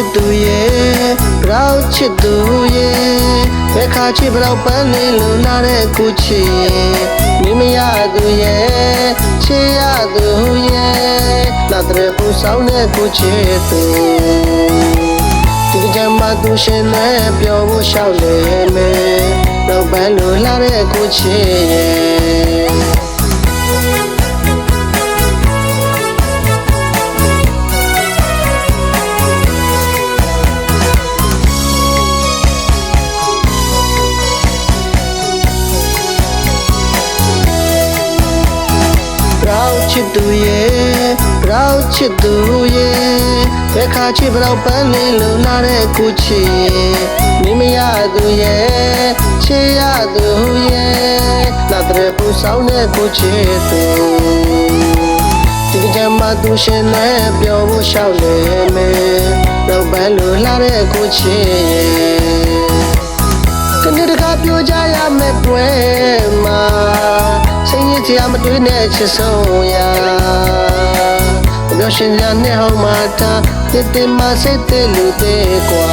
စ်သူရဲ့ရောက်ချစ်သူရဲ့ဘယ်ခါချစ်ဘလောက်ပန်းနေလို့လာတဲ့ကိုချစ်မိမရသူရဲ့ချစ်ရသူရဲ့လာတဲ့ပူဆောင်တဲ့ကိုချစ်သူဒီကြမ်းမသူရှင်နဲ့ပြောဖို့ရှောက်လေမယ်တော့ပန်းလို့လာတဲ့ကိုချစ်ရဲ့ချစ်သူရဲ့ရောက်ချစ်သူရဲ့ဘယ်ခါချစ်ဘလောက်ပန်းနေလို့လာတဲ့ကိုချစ်မိမရသူရဲ့ချစ်ရသူရဲ့လာတဲ့ပူဆောင်တဲ့ကိုချစ်သူဒီကြမ်းမသူရှင်နဲ့ပြောဖို့ရှောက်လေမယ်တော့ပန်းလို့လာတဲ့ကိုချစ်ကနေတကားပြောကြရမယ်ပွဲမှာစိတ်ရချာမတွေ့နဲ့ချစ်ဆုံးရာပြောရှင်ရနဲ့ဟောင်းမှာထားတစ်တစ်မစိတ်တဲ့လူတဲ့ကွာ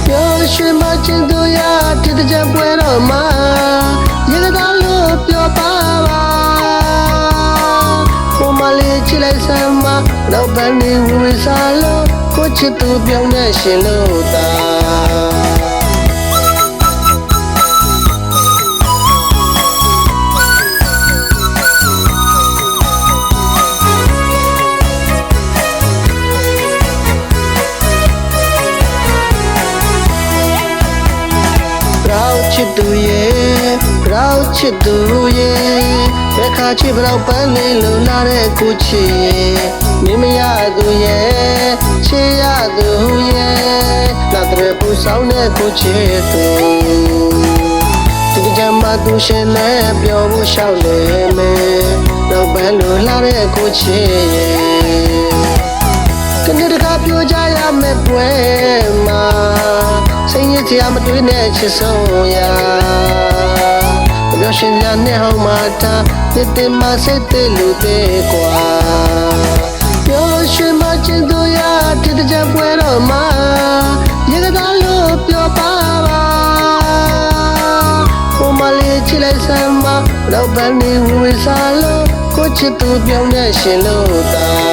ပြောရှင်မချင်သူရတစ်တကြပွဲတော့မှာရေသားလို့ပြောပါပါဘုမလေးချစ်လိုက်စမ်းမတော့ပန်းနေဝေစားလို့ကိုချစ်သူပြောင်းနေရှင်လို့သာချစ်သူရဲ့ရောက်ချစ်သူရဲ့ဘယ်ခါချစ်ဘလောက်ပန်းနေလို့လာတဲ့ကိုချစ်မိမရသူရဲ့ချစ်ရသူရဲ့လာတဲ့ပူဆောင်တဲ့ကိုချစ်သူဒီကြမ်းမသူရှင်နဲ့ပြောဖို့ရှောက်လေမယ်တော့ပန်းလို့လာတဲ့ကိုချစ်ရဲ့ကနေတကားပြောကြရမယ်ပွဲမှာစိတ်ရချာမတွေ့နဲ့ချစ်ဆုံးရာပြောရှင်ရနဲ့ဟောင်းမှာထားတစ်တစ်မစိတ်တဲ့လူတဲ့ကွာပြောရှင်မချင်သူရတစ်တကြပွဲတော့မှာရေသားလို့ပြောပါပါဘုမလေးချစ်လိုက်စမ်းမတော့ပန်းနေဝေစားလို့ကိုချစ်သူပြောင်းနေရှင်လို့သာ